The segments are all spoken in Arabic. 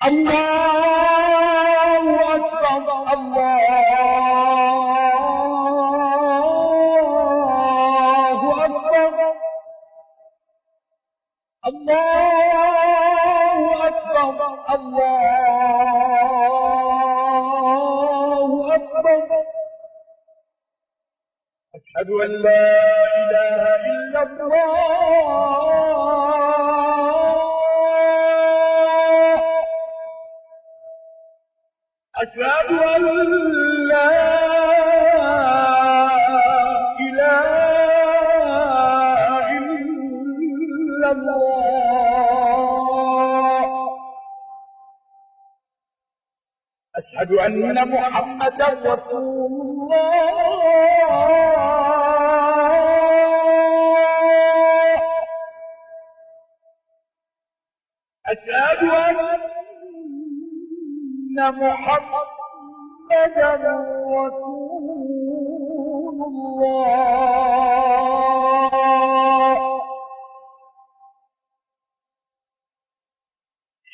الله أكبر الله أكبر الله أكبر الله أكبر أشهد أن لا إله إلا الله أشهد أن لا إله إلا الله أشهد أن محمدا رسول الله أشهد أن محمدا رسول الله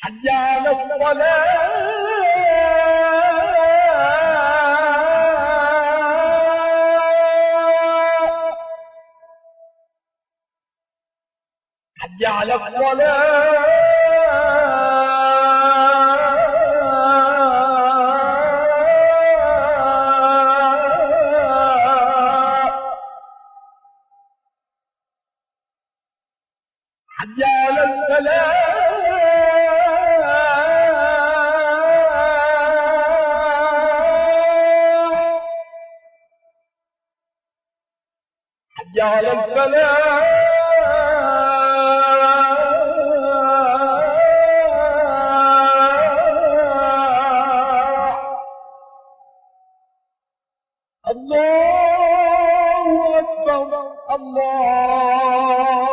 حي على الصلاة حي على الصلاة حي على الفلاح حي على الفلاح الله أكبر الله